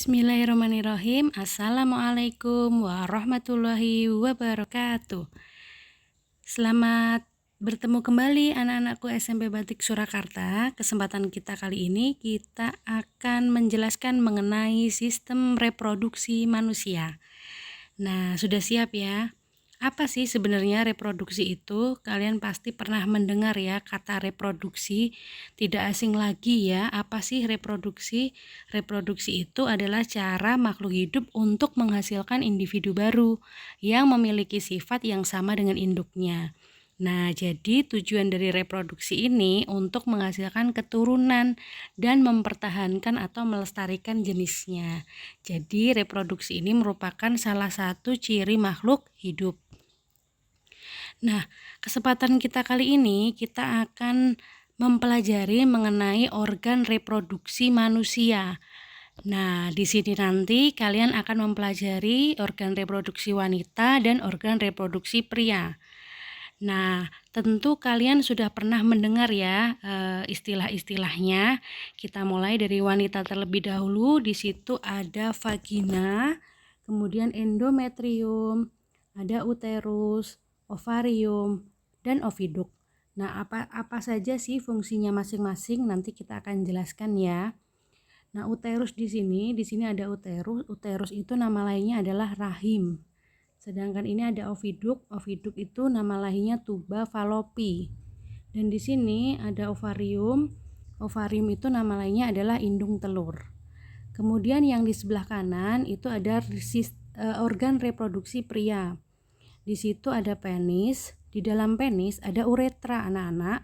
Bismillahirrahmanirrahim. Assalamualaikum warahmatullahi wabarakatuh. Selamat bertemu kembali anak-anakku SMP Batik Surakarta. Kesempatan kita kali ini kita akan menjelaskan mengenai sistem reproduksi manusia. Nah, sudah siap ya? Apa sih sebenarnya reproduksi itu? Kalian pasti pernah mendengar ya kata reproduksi, tidak asing lagi ya. Apa sih reproduksi? Reproduksi itu adalah cara makhluk hidup untuk menghasilkan individu baru yang memiliki sifat yang sama dengan induknya. Nah, jadi tujuan dari reproduksi ini untuk menghasilkan keturunan dan mempertahankan atau melestarikan jenisnya. Jadi, reproduksi ini merupakan salah satu ciri makhluk hidup. Nah, kesempatan kita kali ini kita akan mempelajari mengenai organ reproduksi manusia. Nah, di sini nanti kalian akan mempelajari organ reproduksi wanita dan organ reproduksi pria. Nah, tentu kalian sudah pernah mendengar ya istilah-istilahnya. Kita mulai dari wanita terlebih dahulu. Di situ ada vagina, kemudian endometrium, ada uterus, ovarium, dan oviduk. Nah, apa saja sih fungsinya masing-masing? Nanti kita akan jelaskan ya. Nah, uterus di sini ada uterus. Uterus itu nama lainnya adalah rahim. Sedangkan ini ada oviduk. Oviduk itu nama lainnya tuba falopi. Dan di sini ada ovarium. Ovarium itu nama lainnya adalah indung telur. Kemudian yang di sebelah kanan itu ada organ reproduksi pria. Di situ ada penis. Di dalam penis ada uretra anak-anak.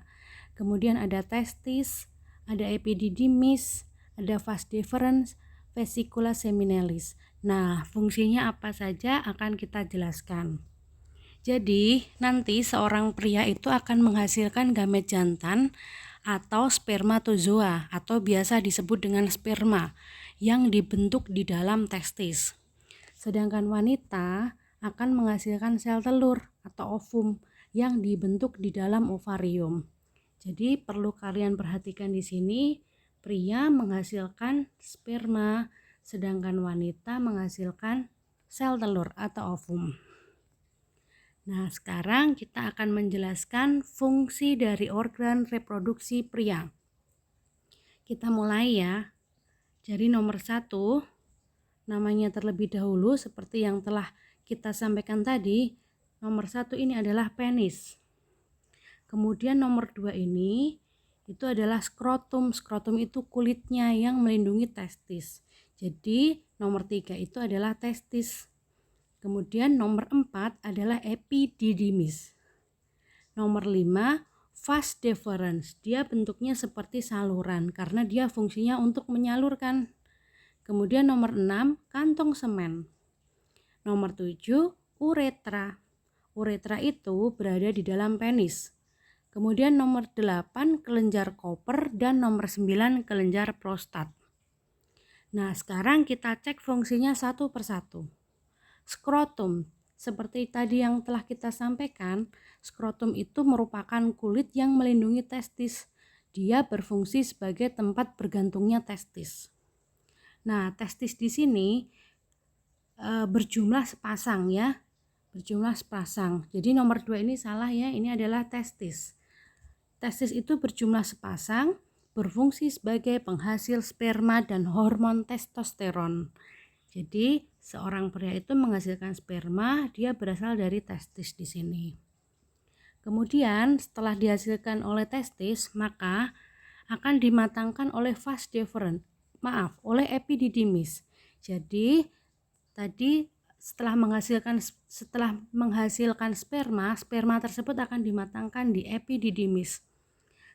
Kemudian ada testis, ada epididymis, ada vas deferens, vesicula seminalis. Nah, fungsinya apa saja akan kita jelaskan. Jadi, nanti seorang pria itu akan menghasilkan gamet jantan atau spermatozoa atau biasa disebut dengan sperma yang dibentuk di dalam testis. Sedangkan wanita akan menghasilkan sel telur atau ovum yang dibentuk di dalam ovarium. Jadi, perlu kalian perhatikan di sini, pria menghasilkan sperma, sedangkan wanita menghasilkan sel telur atau ovum. Nah, sekarang kita akan menjelaskan fungsi dari organ reproduksi pria. Kita mulai ya. Jadi nomor 1, namanya terlebih dahulu seperti yang telah kita sampaikan tadi. Nomor 1 ini adalah penis. Kemudian nomor 2 ini itu adalah skrotum. Skrotum itu kulitnya yang melindungi testis. Jadi nomor 3 itu adalah testis. Kemudian nomor 4 adalah epididymis. Nomor 5 vas deferens. Dia bentuknya seperti saluran karena dia fungsinya untuk menyalurkan. Kemudian nomor 6 kantong semen. Nomor 7 uretra. Uretra itu berada di dalam penis. Kemudian nomor 8 kelenjar koper dan nomor 9 kelenjar prostat. Nah, sekarang kita cek fungsinya satu persatu. Skrotum, seperti tadi yang telah kita sampaikan, skrotum itu merupakan kulit yang melindungi testis. Dia berfungsi sebagai tempat bergantungnya testis. Nah, testis di sini berjumlah sepasang ya. Berjumlah sepasang. Jadi nomor 2 ini salah ya, ini adalah testis. Testis itu berjumlah sepasang, berfungsi sebagai penghasil sperma dan hormon testosteron. Jadi, seorang pria itu menghasilkan sperma, dia berasal dari testis di sini. Kemudian, setelah dihasilkan oleh testis, maka akan dimatangkan oleh vas deferens. Oleh epididymis. Jadi, tadi setelah menghasilkan sperma, sperma tersebut akan dimatangkan di epididymis.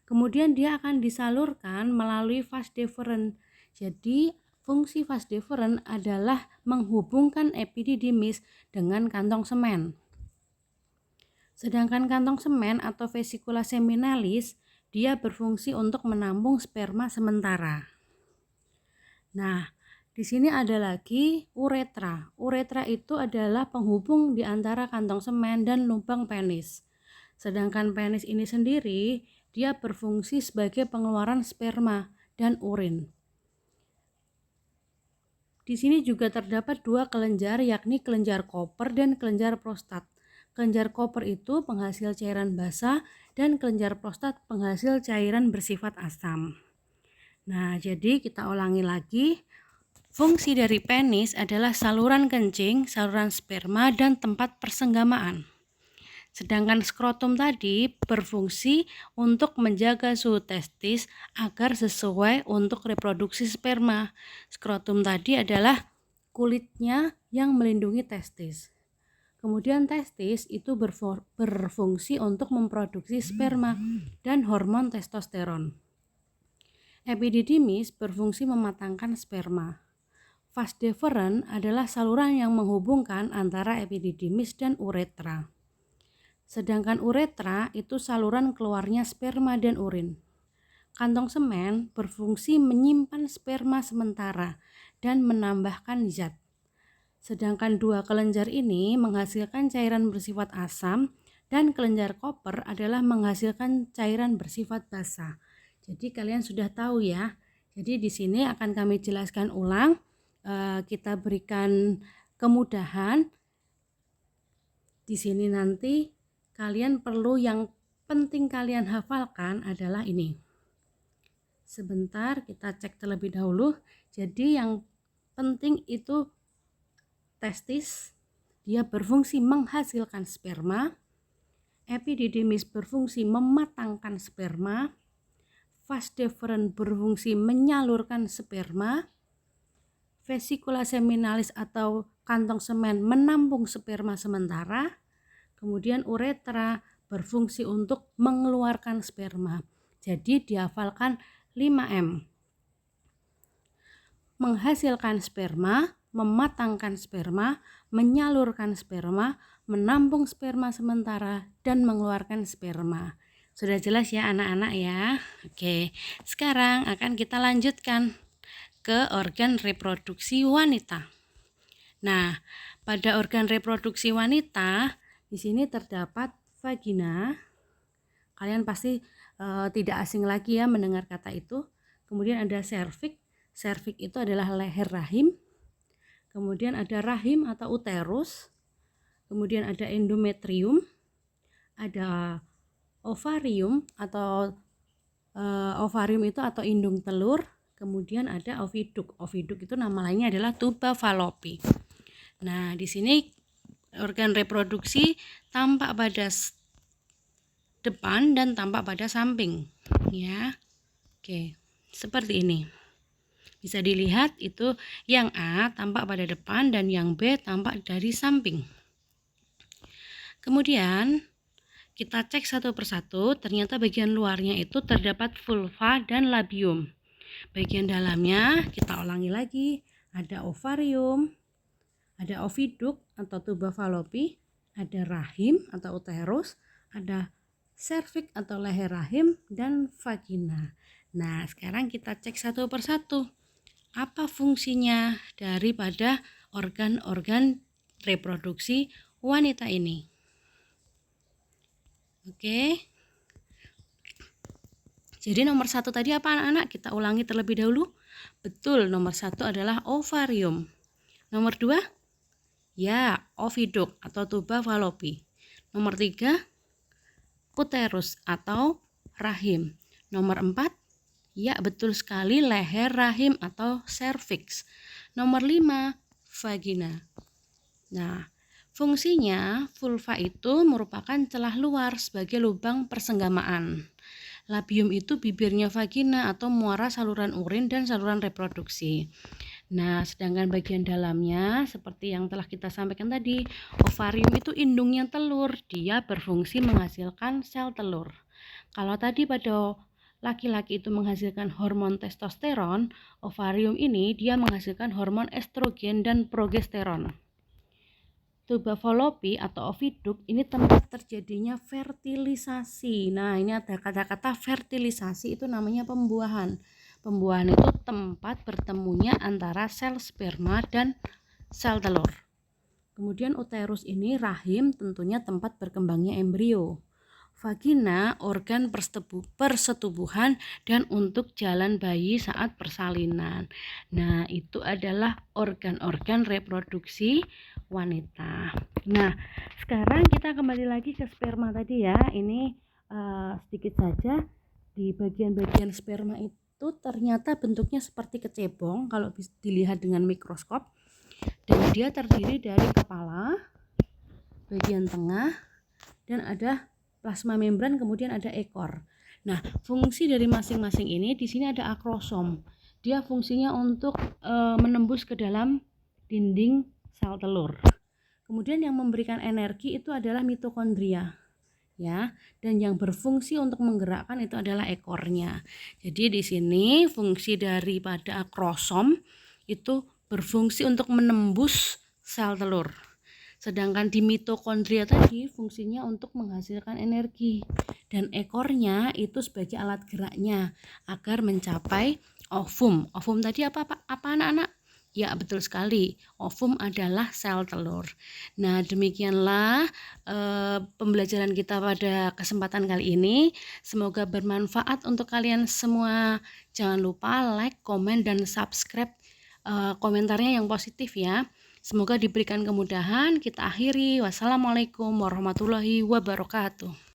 Kemudian dia akan disalurkan melalui vas deferens. Jadi fungsi vas deferens adalah menghubungkan epididymis dengan kantong semen. Sedangkan kantong semen atau vesicula seminalis dia berfungsi untuk menampung sperma sementara. Nah, di sini ada lagi uretra. Uretra itu adalah penghubung di antara kantong semen dan lubang penis. Sedangkan penis ini sendiri dia berfungsi sebagai pengeluaran sperma dan urin. Di sini juga terdapat dua kelenjar, yakni kelenjar Koper dan kelenjar prostat. Kelenjar Koper itu penghasil cairan basa dan kelenjar prostat penghasil cairan bersifat asam. Nah, jadi kita ulangi lagi. Fungsi dari penis adalah saluran kencing, saluran sperma, dan tempat persenggamaan. Sedangkan skrotum tadi berfungsi untuk menjaga suhu testis agar sesuai untuk reproduksi sperma. Skrotum tadi adalah kulitnya yang melindungi testis. Kemudian testis itu berfungsi untuk memproduksi sperma dan hormon testosteron. Epididymis berfungsi mematangkan sperma. Vas deferens adalah saluran yang menghubungkan antara epididymis dan uretra. Sedangkan uretra itu saluran keluarnya sperma dan urin. Kantong semen berfungsi menyimpan sperma sementara dan menambahkan zat. Sedangkan dua kelenjar ini menghasilkan cairan bersifat asam dan kelenjar Koper adalah menghasilkan cairan bersifat basa. Jadi kalian sudah tahu ya. Jadi di sini akan kami jelaskan ulang. Kita berikan kemudahan. Di sini nanti kalian perlu yang penting kalian hafalkan adalah ini. Sebentar kita cek terlebih dahulu. Jadi yang penting itu testis, dia berfungsi menghasilkan sperma. Epididymis berfungsi mematangkan sperma. Vas deferens berfungsi menyalurkan sperma. Vesikula seminalis atau kantong semen menampung sperma sementara. Kemudian uretra berfungsi untuk mengeluarkan sperma. Jadi dihafalkan 5M. Menghasilkan sperma, mematangkan sperma, menyalurkan sperma, menampung sperma sementara, dan mengeluarkan sperma. Sudah jelas ya anak-anak ya? Oke, sekarang akan kita lanjutkan ke organ reproduksi wanita. Nah, pada organ reproduksi wanita di sini terdapat vagina. Kalian pasti tidak asing lagi ya mendengar kata itu. Kemudian ada serviks. Serviks itu adalah leher rahim. Kemudian ada rahim atau uterus. Kemudian ada endometrium. Ada ovarium atau ovarium itu atau indung telur. Kemudian ada oviduk. Oviduk itu nama lainnya adalah tuba fallopi. Nah, di sini organ reproduksi tampak pada depan dan tampak pada samping ya. Oke, seperti ini. Bisa dilihat itu yang A tampak pada depan dan yang B tampak dari samping. Kemudian kita cek satu persatu, ternyata bagian luarnya itu terdapat vulva dan labium. Bagian dalamnya kita ulangi lagi, ada ovarium, ada oviduk atau tuba fallopi, ada rahim atau uterus, ada serviks atau leher rahim, dan vagina. Nah, sekarang kita cek satu persatu. Apa fungsinya daripada organ-organ reproduksi wanita ini? Oke. Jadi nomor 1 tadi apa anak-anak? Kita ulangi terlebih dahulu. Betul, nomor 1 adalah ovarium. Nomor 2? Ya, oviduk atau tuba fallopi. Nomor 3, uterus atau rahim. Nomor 4, ya betul sekali, leher rahim atau serviks. Nomor 5, vagina. Nah, fungsinya vulva itu merupakan celah luar sebagai lubang persenggamaan. Labium itu bibirnya vagina atau muara saluran urin dan saluran reproduksi. Nah, sedangkan bagian dalamnya seperti yang telah kita sampaikan tadi, ovarium itu indungnya telur, dia berfungsi menghasilkan sel telur. Kalau tadi pada laki-laki itu menghasilkan hormon testosteron, ovarium ini dia menghasilkan hormon estrogen dan progesteron. Tuba fallopi atau oviduk ini tempat terjadinya fertilisasi. Nah, ini ada kata-kata fertilisasi, itu namanya pembuahan. Pembuahan itu tempat bertemunya antara sel sperma dan sel telur. Kemudian uterus ini rahim, tentunya tempat berkembangnya embrio. vagina organ persetubuhan dan untuk jalan bayi saat persalinan. Nah, itu adalah organ-organ reproduksi wanita. Nah, sekarang kita kembali lagi ke sperma tadi ya. Ini sedikit saja, di bagian-bagian sperma itu ternyata bentuknya seperti kecebong kalau dilihat dengan mikroskop, dan dia terdiri dari kepala, bagian tengah, dan ada plasma membran, kemudian ada ekor. Nah, fungsi dari masing-masing ini di sini ada akrosom. Dia fungsinya untuk menembus ke dalam dinding sel telur. Kemudian yang memberikan energi itu adalah mitokondria, ya, dan yang berfungsi untuk menggerakkan itu adalah ekornya. Jadi di sini fungsi daripada akrosom itu berfungsi untuk menembus sel telur. Sedangkan di mitokondria tadi fungsinya untuk menghasilkan energi, dan ekornya itu sebagai alat geraknya agar mencapai ovum. Ovum tadi apa anak-anak? Ya, betul sekali. Ovum adalah sel telur. Nah, demikianlah pembelajaran kita pada kesempatan kali ini. Semoga bermanfaat untuk kalian semua. Jangan lupa like, komen, dan subscribe, komentarnya yang positif ya. Semoga diberikan kemudahan. Kita akhiri. Wassalamualaikum warahmatullahi wabarakatuh.